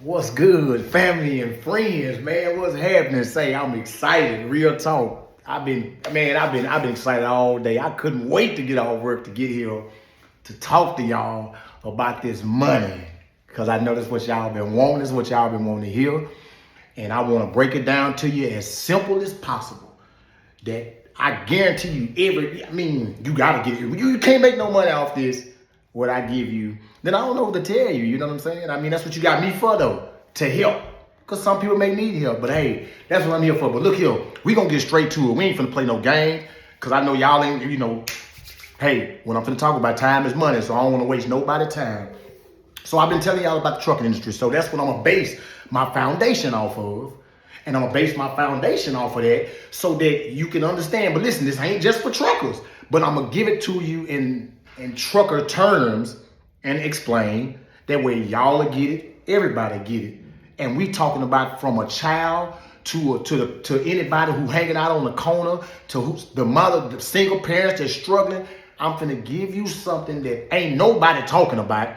What's good, family and friends, man? What's happening? Say, I'm excited. Real talk. I've been excited all day. I couldn't wait to get off work to get here to talk to y'all about this money, because I know that's what y'all been wanting. This is what y'all been wanting to hear, and I want to break it down to you as simple as possible. That I guarantee you, you gotta get it. You can't make no money off this. What I give you, then I don't know what to tell you. You know what I'm saying? That's what you got me for, though, to help. Because some people may need help, but hey, that's what I'm here for. But look here, we gonna get straight to it. We ain't finna play no game, because I know y'all ain't, hey, when I'm finna talk about, time is money, so I don't wanna waste nobody's time. So I've been telling y'all about the trucking industry, so that's what I'm gonna base my foundation off of. And I'm gonna base my foundation off of that so that you can understand. But listen, this ain't just for truckers, but I'm gonna give it to you in trucker terms and explain. That way y'all will get it, everybody get it. And we talking about from a child to anybody who hanging out on the corner, to who's the mother, the single parents that's struggling. I'm finna give you something that ain't nobody talking about,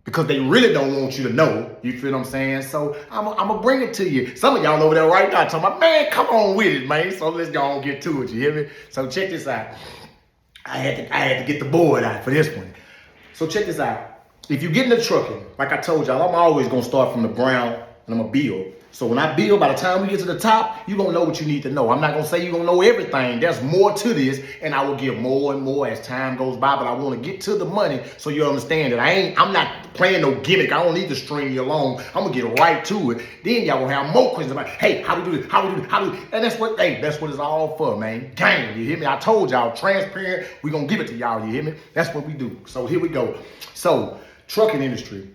because they really don't want you to know. You feel what I'm saying? So I'm gonna bring it to you. Some of y'all over there right now talking about, man, come on with it, man. So let's go on get to it. You hear me? So check this out. I had to get the board out for this one. So check this out. If you get into trucking, like I told y'all, I'm always gonna start from the ground and I'm gonna build. So when I build, by the time we get to the top, you're gonna know what you need to know. I'm not gonna say you're gonna know everything. There's more to this, and I will give more and more as time goes by, but I wanna get to the money so you understand that I'm not playing no gimmick. I don't need to string you along. I'm gonna get right to it. Then y'all gonna have more questions about, hey, how we do this, and that's what it's all for, man. Gang, you hear me? I told y'all, transparent, we gonna give it to y'all, you hear me? That's what we do. So here we go. So, trucking industry.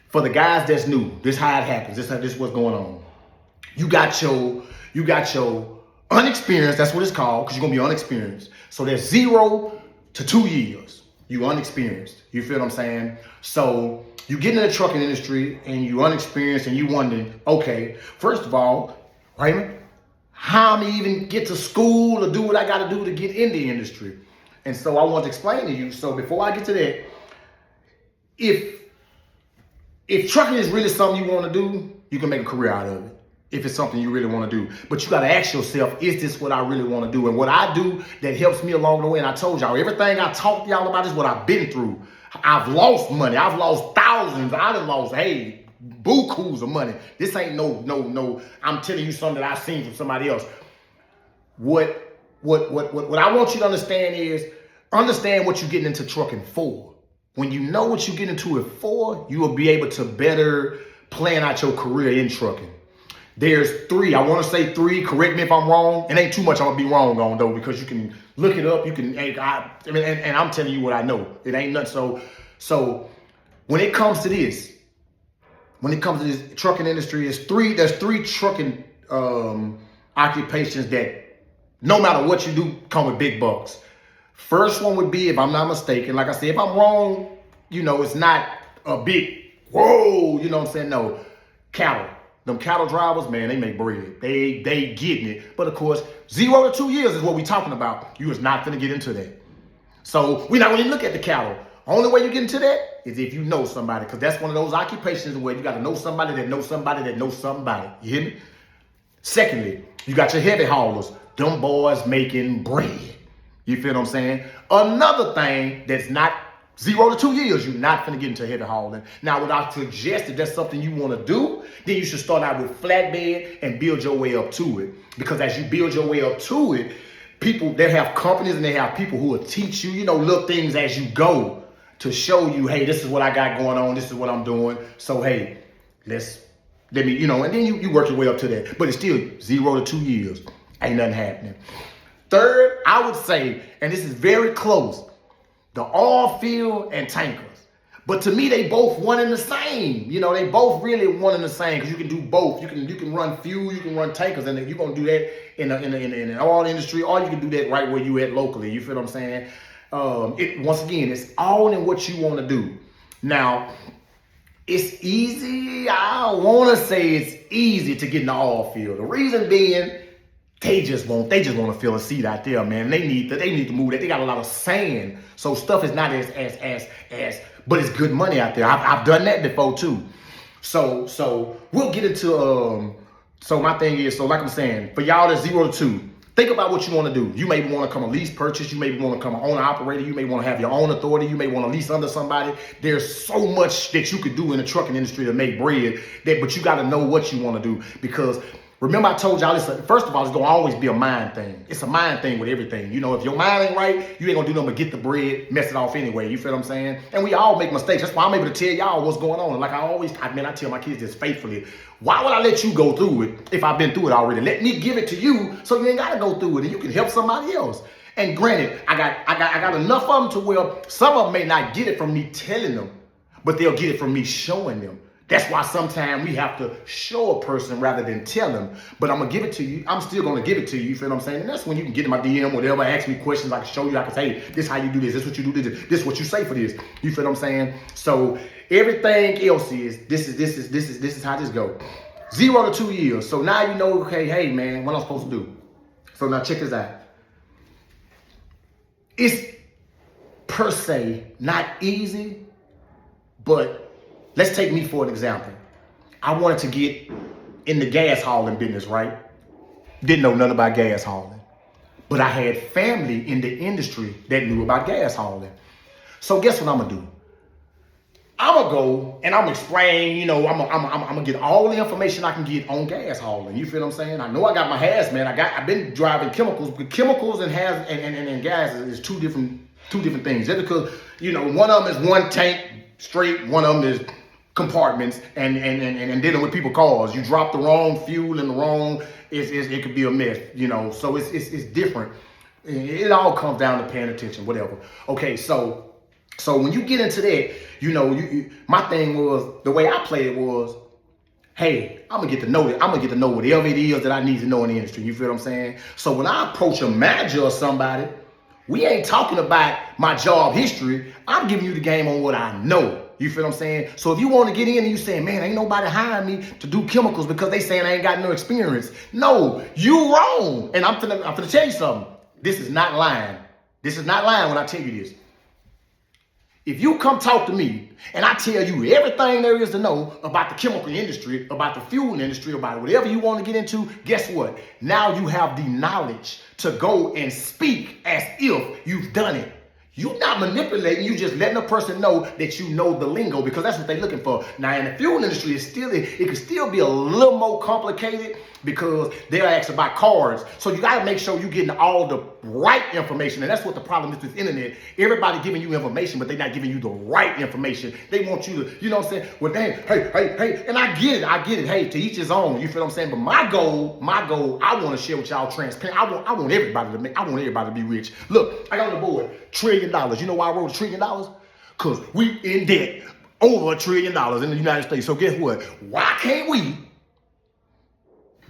For the guys that's new, this how it happens. This what's going on. You got your unexperienced. That's what it's called, because you're gonna be unexperienced. So there's 0 to 2 years. You unexperienced. You feel what I'm saying? So you get in the trucking industry and you unexperienced, and you wondering, okay, first of all, Raymond, how am I even get to school or do what I got to do to get in the industry? And so I want to explain to you. So before I get to that, if trucking is really something you want to do, you can make a career out of it. If it's something you really want to do. But you got to ask yourself, is this what I really want to do? And what I do that helps me along the way, and I told y'all, everything I talked to y'all about is what I've been through. I've lost money. I've lost thousands. I done lost, bukus of money. This ain't no, I'm telling you something that I've seen from somebody else. What I want you to understand is, understand what you're getting into trucking for. When you know what you get into it for, you will be able to better plan out your career in trucking. There's 3. I want to say 3. Correct me if I'm wrong. It ain't too much I'm going to be wrong on, though, because you can look it up. You can, and I'm telling you what I know. It ain't nothing. So when it comes to this, trucking industry, there's 3 trucking occupations that no matter what you do come with big bucks. First one would be, if I'm not mistaken, like I said, if I'm wrong, it's not a big, whoa, you know what I'm saying? No, cattle. Them cattle drivers, man, they make bread. They getting it. But of course, 0 to 2 years is what we talking about. You is not gonna get into that. So we're not gonna even look at the cattle. Only way you get into that is if you know somebody, because that's one of those occupations where you got to know somebody that knows somebody that knows somebody. You hear me? Secondly, you got your heavy haulers. Them boys making bread. You feel what I'm saying? Another thing that's not 0 to 2 years, you're not gonna get into heavy hauling. Now, what I suggest, if that's something you want to do, then you should start out with flatbed and build your way up to it. Because as you build your way up to it, they have companies and they have people who will teach you, little things as you go to show you, hey, this is what I got going on. This is what I'm doing. So, hey, let me, and then you work your way up to that. But it's still 0 to 2 years. Ain't nothing happening. Third, I would say, and this is very close, the oil field and tankers. But to me, they both one and the same. They both really one and the same, because you can do both. You can run fuel, you can run tankers, and you're gonna do that in the oil industry, or you can do that right where you at locally. You feel what I'm saying? Once again, it's all in what you want to do. Now, it's easy. I want to say it's easy to get in the oil field. The reason being, they just want to fill a seat out there, man. They need to move that. They got a lot of sand, so stuff is not as but it's good money out there. I've done that before too. So we'll get into so my thing is, so like I'm saying, for y'all that's 0 to 2, think about what you want to do. You may want to come a lease purchase. You may want to come an owner operator. You may want to have your own authority. You may want to lease under somebody. There's so much that you could do in the trucking industry to make bread, but you got to know what you want to do, because remember I told y'all, first of all, it's going to always be a mind thing. It's a mind thing with everything. You know, if your mind ain't right, you ain't going to do nothing but get the bread, mess it off anyway. You feel what I'm saying? And we all make mistakes. That's why I'm able to tell y'all what's going on. Like I tell my kids this faithfully. Why would I let you go through it if I've been through it already? Let me give it to you so you ain't got to go through it and you can help somebody else. And granted, I got enough of them to where some of them may not get it from me telling them, but they'll get it from me showing them. That's why sometimes we have to show a person rather than tell them. But I'm going to give it to you. I'm still going to give it to you. You feel what I'm saying? And that's when you can get in my DM, whatever, ask me questions. I can show you. I can say, hey, this is how you do this. This is what you do. This is what you say for this. You feel what I'm saying? So everything else this is how this goes. 0 to 2 years. So now you know, okay, hey, man, what I'm supposed to do. So now check this out. It's per se not easy, but let's take me for an example. I wanted to get in the gas hauling business, right? Didn't know nothing about gas hauling. But I had family in the industry that knew about gas hauling. So guess what I'm going to do? I'm going to go and I'm going to explain, you know, I'm going to get all the information I can get on gas hauling. You feel what I'm saying? I know I got my hazmat. I've been driving chemicals, but chemicals and gas is two different things. Just because, you know, one of them is one tank straight, one of them is compartments and dealing with people's cars. You drop the wrong fuel in the wrong, it could be a mess, you know. So it's different. It all comes down to paying attention, whatever. Okay, so when you get into that, you know, my thing was, the way I played it was, hey, I'm gonna get to know it. I'm gonna get to know whatever it is that I need to know in the industry. You feel what I'm saying? So when I approach a manager or somebody, we ain't talking about my job history. I'm giving you the game on what I know. You feel what I'm saying? So if you want to get in and you saying, man, ain't nobody hiring me to do chemicals because they saying I ain't got no experience. No, you wrong. And I'm finna tell you something. This is not lying. This is not lying when I tell you this. If you come talk to me and I tell you everything there is to know about the chemical industry, about the fuel industry, about whatever you want to get into, guess what? Now you have the knowledge to go and speak as if you've done it. You're not manipulating, you just letting a person know that you know the lingo, because that's what they're looking for. Now in the fuel industry, it can still be a little more complicated because they'll ask about cards. So you gotta make sure you're getting all the right information. And that's what the problem is with the internet. Everybody giving you information, but they're not giving you the right information. They want you to, you know what I'm saying? Well, damn, hey, and I get it. Hey, to each his own, you feel what I'm saying? But my goal, I want to share with y'all transparent. I want everybody to be rich. Look, I got on the board, $1 trillion. You know why I wrote $1 trillion? Because we in debt over $1 trillion in the United States. So guess what? Why can't we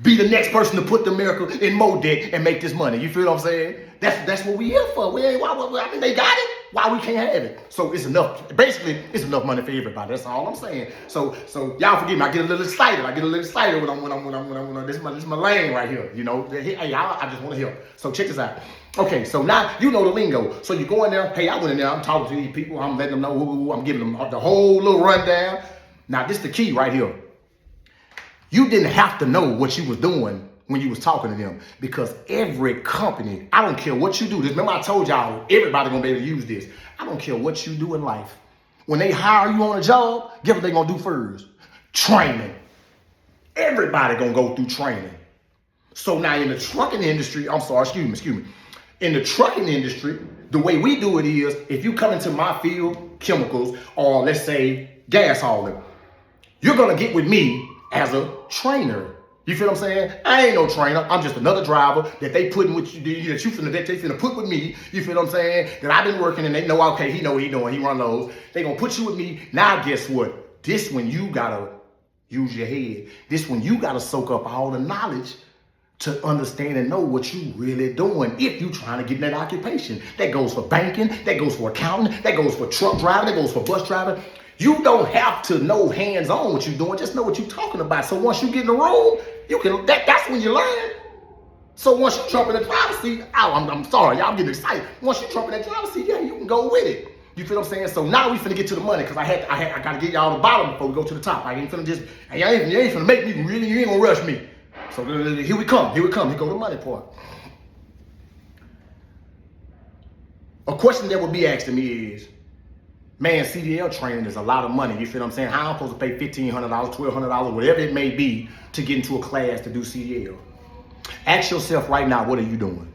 be the next person to put the miracle in more debt and make this money? You feel what I'm saying? That's what we here for. I mean, they got it. Why we can't have it? So it's enough. Basically, it's enough money for everybody. That's all I'm saying. So y'all forgive me. I get a little excited. when this is my lane right here. You know, hey, I just want to help. So check this out. Okay, so now you know the lingo. So you go in there. Hey, I went in there. I'm talking to these people. I'm letting them know. I'm giving them the whole little rundown. Now this is the key right here. You didn't have to know what you was doing when you was talking to them, because every company, I don't care what you do. Remember I told y'all, everybody gonna be able to use this. I don't care what you do in life. When they hire you on a job, guess what they gonna do first? Training. Everybody gonna go through training. So now in the trucking industry, excuse me. In the trucking industry, the way we do it is, if you come into my field, chemicals, or let's say gas hauling, you're gonna get with me as a trainer. You feel what I'm saying? I ain't no trainer. I'm just another driver that they putting with you, that they finna put with me. You feel what I'm saying? That I've been working and they know, okay, he know what he doing. He run those. They gonna put you with me. Now guess what? This one you gotta use your head. This one you gotta soak up all the knowledge to understand and know what you really doing if you trying to get in that occupation. That goes for banking. That goes for accounting. That goes for truck driving. That goes for bus driving. You don't have to know hands-on what you're doing. Just know what you're talking about. So once you get in the room, you can. That's when you learn. So once you jump in the driver's seat, I'm sorry, y'all getting excited. Once you jump in that driver's seat, yeah, you can go with it. You feel what I'm saying? So now we finna get to the money because I gotta get y'all the bottom before we go to the top. I ain't finna just, you ain't finna make me, really, you ain't gonna rush me. So here we come. Here go the money part. A question that would be asked to me is, man, CDL training is a lot of money. You feel what I'm saying? How am I supposed to pay $1,500, $1,200, whatever it may be to get into a class to do CDL? Ask yourself right now, what are you doing?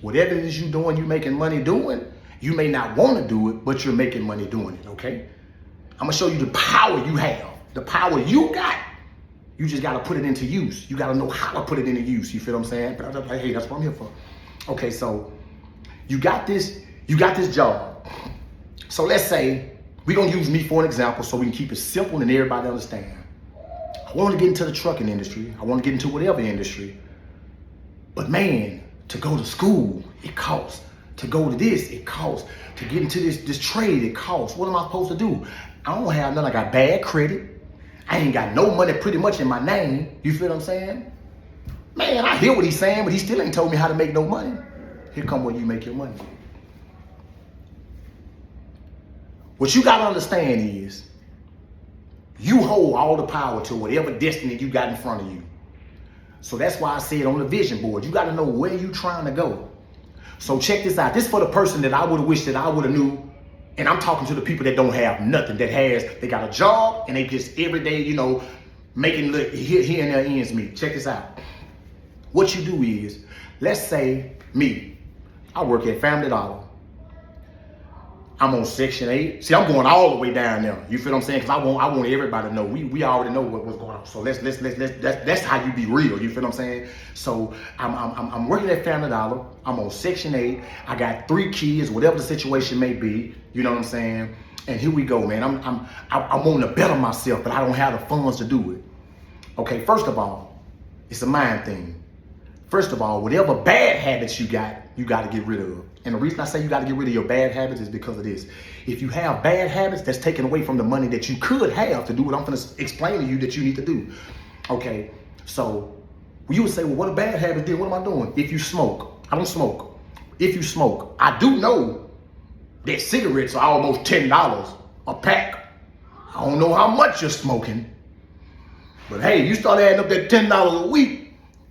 Whatever it is you're doing, you're making money doing, you may not want to do it, but you're making money doing it, okay? I'm going to show you the power you have. The power you got. You just got to put it into use. You got to know how to put it into use. You feel what I'm saying? Hey, that's what I'm here for. Okay, so you got this job. So let's say we're going to use me for an example so we can keep it simple and everybody understand. I want to get into the trucking industry. I want to get into whatever industry. But man, to go to school, it costs. To go to this, it costs. To get into this trade, it costs. What am I supposed to do? I don't have none. I got bad credit. I ain't got no money pretty much in my name. You feel what I'm saying? Man, I hear what he's saying, but he still ain't told me how to make no money. Here come where you make your money. What you got to understand is you hold all the power to whatever destiny you got in front of you. So that's why I said on the vision board, you got to know where you trying to go. So check this out. This is for the person that I would have wished that I would have knew. And I'm talking to the people that don't have nothing, they got a job and they just every day, making here and there ends meet. Check this out. What you do is, let's say me, I work at Family Dollar. I'm on Section 8. See, I'm going all the way down there. You feel what I'm saying? Because I want everybody to know. We already know what's going on. So that's how you be real. You feel what I'm saying? So I'm working at Family Dollar. I'm on Section 8. I got 3 kids, whatever the situation may be. You know what I'm saying? And here we go, man. I want to better myself, but I don't have the funds to do it. Okay, first of all, it's a mind thing. First of all, whatever bad habits you got to get rid of. And the reason I say you got to get rid of your bad habits is because of this. If you have bad habits, that's taken away from the money that you could have to do what I'm going to explain to you that you need to do. Okay, so you would say, well, what a bad habit did? What am I doing? If you smoke, I don't smoke. If you smoke, I do know that cigarettes are almost $10 a pack. I don't know how much you're smoking. But hey, you start adding up that $10 a week.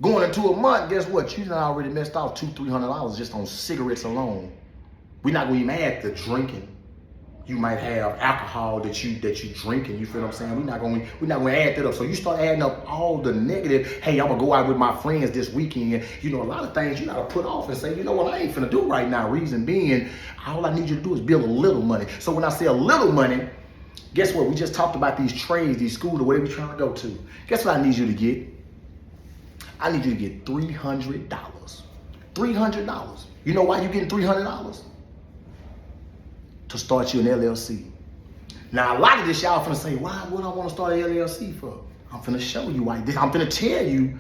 Going into a month, guess what? You done already messed off $200-300 just on cigarettes alone. We're not going to even add the drinking. You might have alcohol that you drinking. You feel what I'm saying? We're not going to add that up. So you start adding up all the negative. Hey, I'm gonna go out with my friends this weekend. A lot of things you gotta put off and say, you know what? I ain't finna do right now. Reason being, all I need you to do is build a little money. So when I say a little money, guess what? We just talked about these trades, these schools, or whatever you're trying to go to. Guess what I need you to get? I need you to get $300. $300. You know why you getting $300? To start you an LLC. Now, a lot of this y'all finna say, why would I want to start an LLC for? I'm finna show you why. I'm finna tell you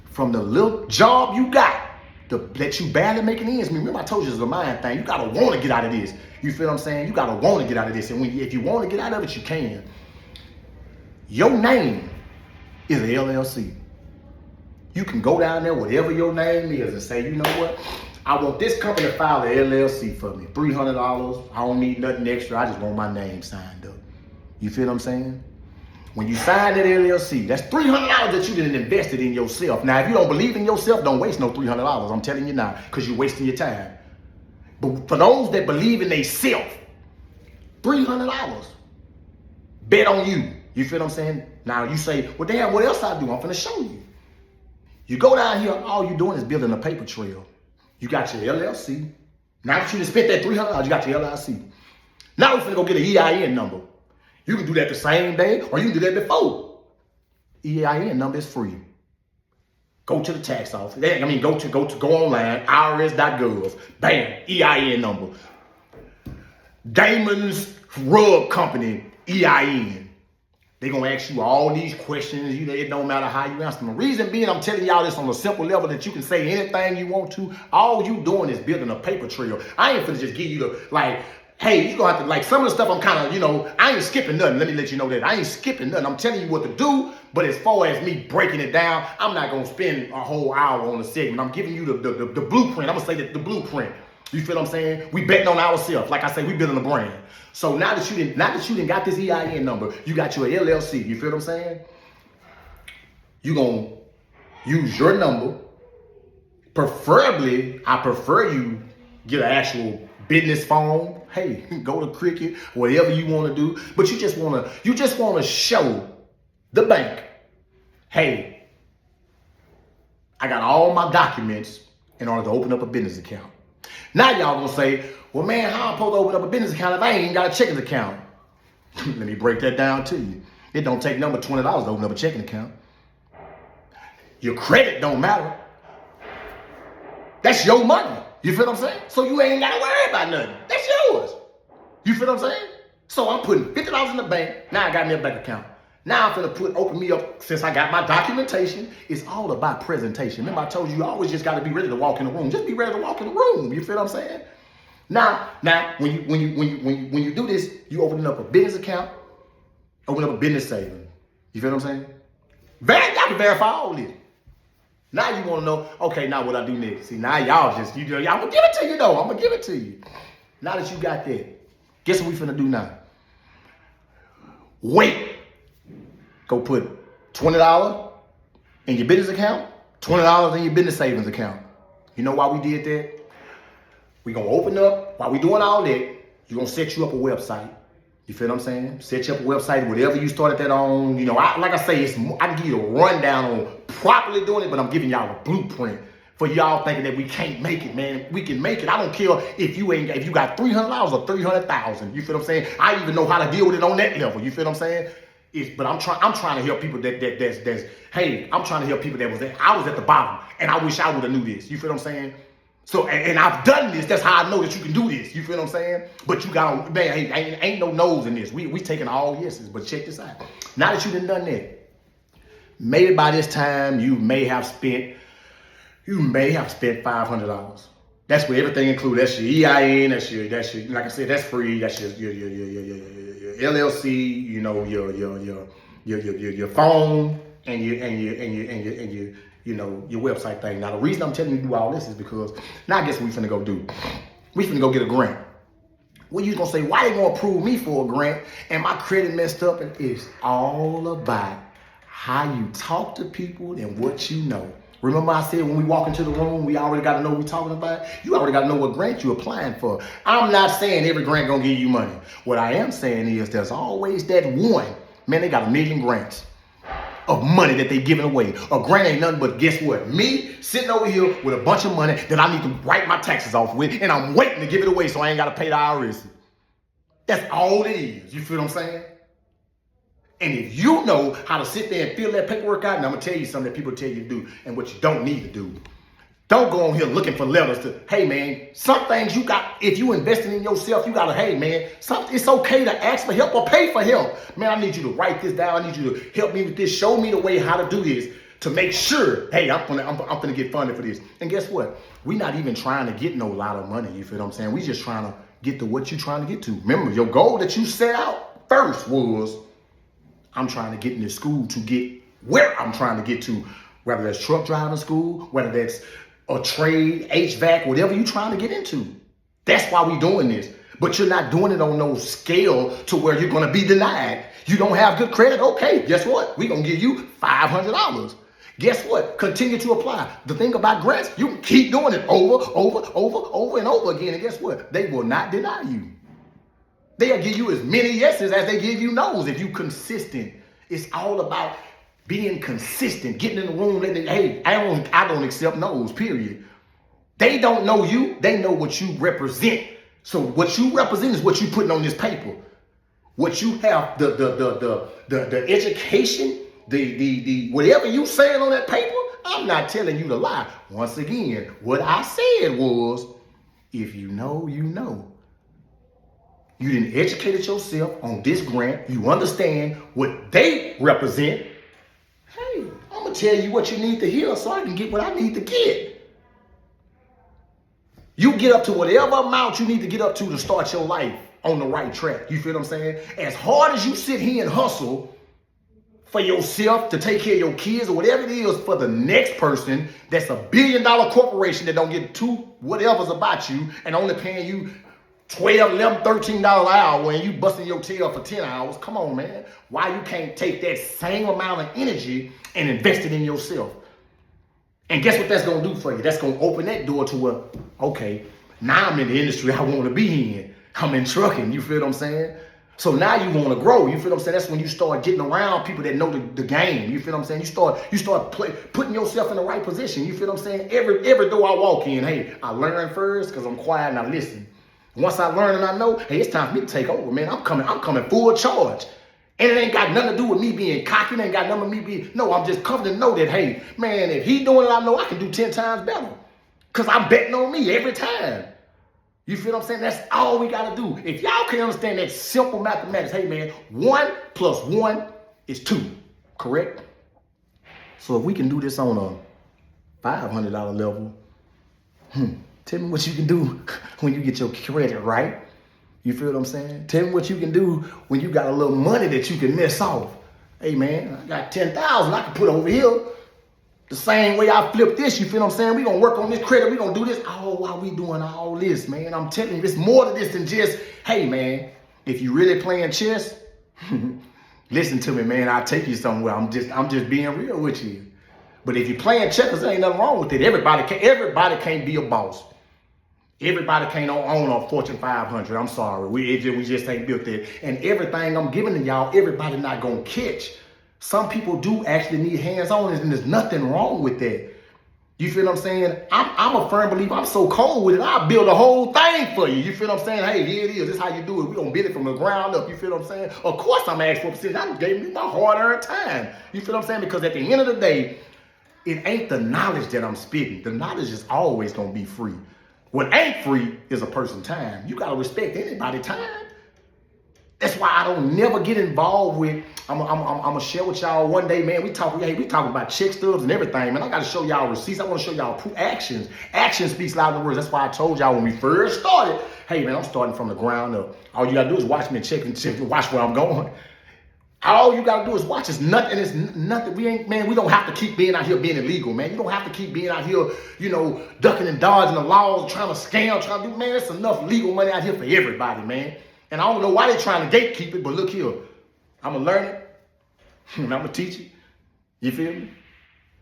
from the little job you got that you barely making ends meet. Remember I told you it's a mind thing. You gotta want to get out of this. You feel what I'm saying? You gotta want to get out of this. And if you want to get out of it, you can. Your name is an LLC. You can go down there, whatever your name is, and say, you know what? I want this company to file an LLC for me. $300. I don't need nothing extra. I just want my name signed up. You feel what I'm saying? When you sign that LLC, that's $300 that you didn't invested in yourself. Now, if you don't believe in yourself, don't waste no $300. I'm telling you now, because you're wasting your time. But for those that believe in they self, $300. Bet on you. You feel what I'm saying? Now you say, well, damn, what else I do? I'm finna show you. You go down here, all you're doing is building a paper trail. You got your LLC. Now that you just spent that $300, you got your LLC. Now we're finna go get an EIN number. You can do that the same day, or you can do that before. EIN number is free. Go to the tax office. Go online, irs.gov. Bam, EIN number. Damon's Rug Company, EIN. They're going to ask you all these questions. It don't matter how you answer them. The reason being, I'm telling y'all this on a simple level that you can say anything you want to. All you doing is building a paper trail. I ain't finna just give you hey, you're going to have to, some of the stuff I'm kind of, I ain't skipping nothing. Let me let you know that. I ain't skipping nothing. I'm telling you what to do. But as far as me breaking it down, I'm not going to spend a whole hour on the segment. I'm giving you the blueprint. I'm going to say that the blueprint. You feel what I'm saying? We betting on ourselves. Like I say, we building a brand. So now that you didn't got this EIN number, you got your LLC. You feel what I'm saying? You gonna use your number. Preferably, I prefer you get an actual business phone. Hey, go to Cricket, whatever you want to do. But you just wanna show the bank, hey, I got all my documents in order to open up a business account. Now y'all gonna say, well, man, how am I supposed to open up a business account if I ain't even got a checking account? Let me break that down to you. It don't take number $20 to open up a checking account. Your credit don't matter. That's your money. You feel what I'm saying? So you ain't gotta worry about nothing. That's yours. You feel what I'm saying? So I'm putting $50 in the bank. Now I got me a bank account. Now I'm finna open me up, since I got my documentation. It's all about presentation. Remember I told you always just gotta be ready to walk in the room. Just be ready to walk in the room. You feel what I'm saying? Now when you do this, you open up a business account, open up a business savings. You feel what I'm saying? Y'all can verify all this. Now you want to know, okay, now what I do next? See, now y'all I'm gonna give it to you though. I'm gonna give it to you. Now that you got that, guess what we finna do now? Wait. Go put $20 in your business account, $20 in your business savings account. You know why we did that? We gonna open up, while we doing all that, you're gonna set you up a website. You feel what I'm saying? Set you up a website, whatever you started that on. You know, like I say, I can give you a rundown on properly doing it, but I'm giving y'all a blueprint for y'all thinking that we can't make it, man. We can make it. I don't care if you got $300 or $300,000. You feel what I'm saying? I even know how to deal with it on that level. You feel what I'm saying? But I'm trying to help people hey, I'm trying to help people I was at the bottom and I wish I would have knew this. You feel what I'm saying? So, and I've done this. That's how I know that you can do this. You feel what I'm saying? But you got, man, ain't no no's in this. We taking all yeses. But check this out. Now that you done that, maybe by this time you may have spent $500. That's where everything included. That's your EIN. That's your like I said, that's free. That's your LLC. You know, your phone and your your website thing. Now, the reason I'm telling you to do all this is because now I guess what we finna go do. We finna go get a grant. Well, you gonna say, why they gonna approve me for a grant and my credit messed up? And it's all about how you talk to people and what you know. Remember I said when we walk into the room, we already got to know what we're talking about? You already got to know what grant you're applying for. I'm not saying every grant gonna give you money. What I am saying is there's always that one. Man, they got 1 million grants of money that they giving away. A grant ain't nothing but, guess what? Me sitting over here with a bunch of money that I need to write my taxes off with, and I'm waiting to give it away so I ain't got to pay the IRS. That's all it is. You feel what I'm saying? And if you know how to sit there and fill that paperwork out, and I'm going to tell you something that people tell you to do and what you don't need to do. Don't go on here looking for letters to, hey, man, some things you got, if you investing in yourself, you got to, hey, man, it's okay to ask for help or pay for help. Man, I need you to write this down. I need you to help me with this. Show me the way how to do this to make sure, hey, I'm gonna get funded for this. And guess what? We're not even trying to get no lot of money. You feel what I'm saying? We just trying to get to what you're trying to get to. Remember, your goal that you set out first was, I'm trying to get into school to get where I'm trying to get to, whether that's truck driving school, whether that's a trade, HVAC, whatever you're trying to get into. That's why we're doing this. But you're not doing it on no scale to where you're going to be denied. You don't have good credit? Okay, guess what? We're going to give you $500. Guess what? Continue to apply. The thing about grants, you can keep doing it over and over again. And guess what? They will not deny you. They'll give you as many yeses as they give you no's if you're consistent. It's all about being consistent, getting in the room, hey, I don't accept no's, period. They don't know you, they know what you represent. So what you represent is what you putting on this paper. What you have, the education, the whatever you saying on that paper, I'm not telling you to lie. Once again, what I said was, if you know, you know. You didn't educate yourself on this grant. You understand what they represent. Hey, I'm going to tell you what you need to hear so I can get what I need to get. You get up to whatever amount you need to get up to start your life on the right track. You feel what I'm saying? As hard as you sit here and hustle for yourself, to take care of your kids, or whatever it is for the next person that's a $1 billion corporation that don't get two whatever's about you and only paying you $12, $11, $13 an hour and you busting your tail for 10 hours. Come on, man. Why you can't take that same amount of energy and invest it in yourself? And guess what that's going to do for you? That's going to open that door to where, okay, now I'm in the industry I want to be in. I'm in trucking. You feel what I'm saying? So now you want to grow. You feel what I'm saying? That's when you start getting around people that know the game. You feel what I'm saying? You start putting yourself in the right position. You feel what I'm saying? Every door I walk in, hey, I learn first because I'm quiet and I listen. Once I learn and I know, hey, it's time for me to take over, man. I'm coming full charge. And it ain't got nothing to do with me being cocky. It ain't got nothing with me being, no, I'm just confident to know that, hey, man, if he doing it, I know I can do 10 times better. Because I'm betting on me every time. You feel what I'm saying? That's all we got to do. If y'all can understand that simple mathematics, hey, man, 1 + 1 is 2, correct? So if we can do this on a $500 level, tell me what you can do when you get your credit right. You feel what I'm saying? Tell me what you can do when you got a little money that you can mess off. Hey, man, I got 10,000 I can put over here. The same way I flip this, you feel what I'm saying? We're going to work on this credit. We're going to do this. Oh, while we doing all this, man. I'm telling you, it's more to this than just, hey, man, if you really playing chess, listen to me, man. I'll take you somewhere. I'm just being real with you. But if you're playing checkers, there ain't nothing wrong with it. Everybody can't be a boss. Everybody can't own a Fortune 500. I'm sorry. We just ain't built that. And everything I'm giving to y'all, everybody not going to catch. Some people do actually need hands-on, and there's nothing wrong with that. You feel what I'm saying? I'm a firm believer. I'm so cold with it. I'll build a whole thing for you. You feel what I'm saying? Hey, here it is. This is how you do it. We're going to build it from the ground up. You feel what I'm saying? Of course I'm asking for a percentage. I gave me my hard-earned time. You feel what I'm saying? Because at the end of the day, it ain't the knowledge that I'm spitting. The knowledge is always going to be free. What ain't free is a person's time. You got to respect anybody's time. That's why I don't never get involved with, I'm gonna share with y'all one day, man, we talk about check stubs and everything, man. I gotta show y'all receipts. I wanna show y'all actions. Action speaks louder than words. That's why I told y'all when we first started, hey, man, I'm starting from the ground up. All you gotta do is watch me and watch where I'm going. All you gotta do is watch. It's nothing. We don't have to keep being out here being illegal, man. You don't have to keep being out here, ducking and dodging the laws, trying to scam, trying to do, man, there's enough legal money out here for everybody, man. And I don't know why they're trying to gatekeep it, but look here. I'm going to learn it, and I'm going to teach it. You feel me?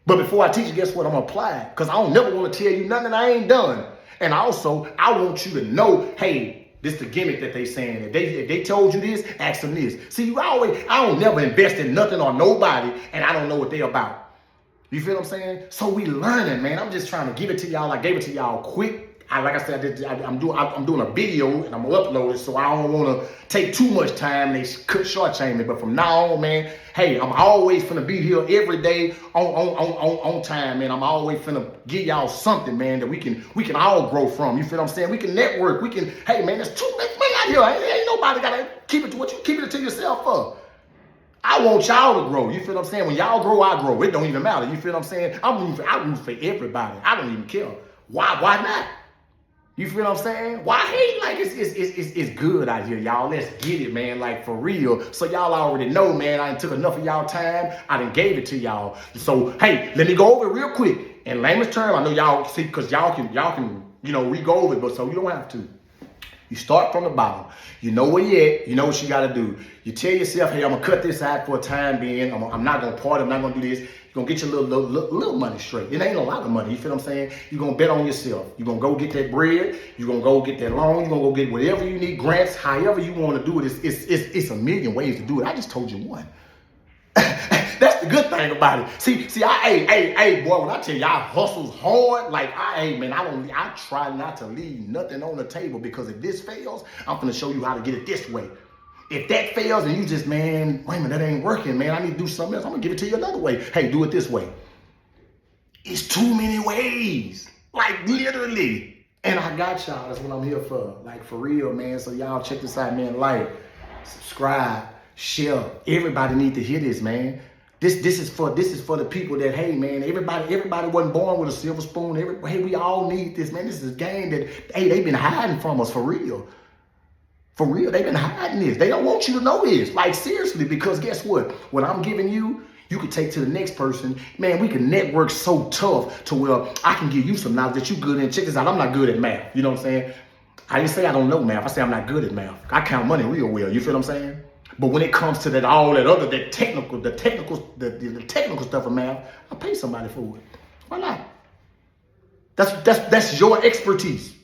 But before I teach you, guess what? I'm going to apply it. Because I don't never want to tell you nothing I ain't done. And also, I want you to know, hey, this is the gimmick that they saying. If they told you this, ask them this. See, I don't never invest in nothing or nobody, and I don't know what they about. You feel what I'm saying? So we learning, man. I'm just trying to give it to y'all. I gave it to y'all quick. Like I said, I'm doing a video and I'm gonna upload it, so I don't want to take too much time. They could shortchange me, but from now on, man, hey, I'm always finna be here every day on time, man. I'm always finna give y'all something, man, that we can all grow from. You feel what I'm saying? We can network. We can, hey, man, there's too much money out here. Ain't nobody gotta keep it to what you keeping it to yourself for. I want y'all to grow. You feel what I'm saying? When y'all grow, I grow. It don't even matter. You feel what I'm saying? I root for everybody. I don't even care. Why not? You feel what I'm saying? Why hate? Like, it's good out here, y'all. Let's get it, man. Like, for real. So y'all already know, man, I done took enough of y'all time. I done gave it to y'all. So, hey, let me go over it real quick. In layman's term, I know y'all see, because y'all can, re-go over it, but so you don't have to. You start from the bottom. You know where you at. You know what you got to do. You tell yourself, hey, I'm going to cut this out for a time being. I'm not going to party. I'm not going to do this. You're going to get your little money straight. It ain't a lot of money. You feel what I'm saying? You're going to bet on yourself. You're going to go get that bread. You're going to go get that loan. You're going to go get whatever you need, grants, however you want to do it. It's a million ways to do it. I just told you one. That's the good thing about it. See, hey, boy, when I tell you I hustles hard, like, I try not to leave nothing on the table, because if this fails, I'm going to show you how to get it this way. If that fails and you just, man, wait a minute, that ain't working, man, I need to do something else, I'm going to give it to you another way. Hey, do it this way. It's too many ways, like literally. And I got y'all. That's what I'm here for. Like, for real, man. So y'all check this out, man. Like, subscribe, share. Everybody need to hear this, man. This is for the people that, hey, man, everybody wasn't born with a silver spoon. Hey, we all need this, man. This is a game that, hey, they've been hiding from us, for real. For real, they've been hiding this. They don't want you to know this. Like, seriously, because guess what? What I'm giving you, you could take to the next person. Man, we can network so tough to where I can give you some knowledge that you good in. Check this out. I'm not good at math. You know what I'm saying? I didn't say I don't know math. I say I'm not good at math. I count money real well. You feel what I'm saying? But when it comes to that, all that other, that technical, the technical stuff of math, I pay somebody for it. Why not? That's your expertise.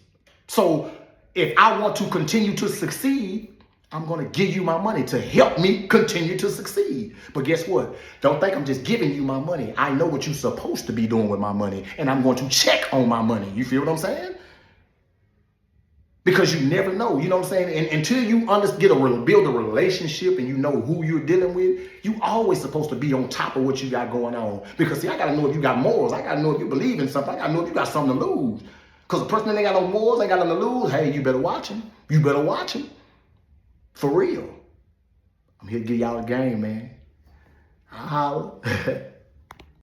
So if I want to continue to succeed, I'm going to give you my money to help me continue to succeed. But guess what? Don't think I'm just giving you my money. I know what you're supposed to be doing with my money, and I'm going to check on my money. You feel what I'm saying? Because you never know, you know what I'm saying? And until you build a relationship and you know who you're dealing with, you always supposed to be on top of what you got going on. Because see, I gotta know if you got morals. I gotta know if you believe in something. I gotta know if you got something to lose. Because a person that ain't got no morals, ain't got nothing to lose, hey, you better watch him. You better watch him. For real. I'm here to give y'all a game, man. I'll holler.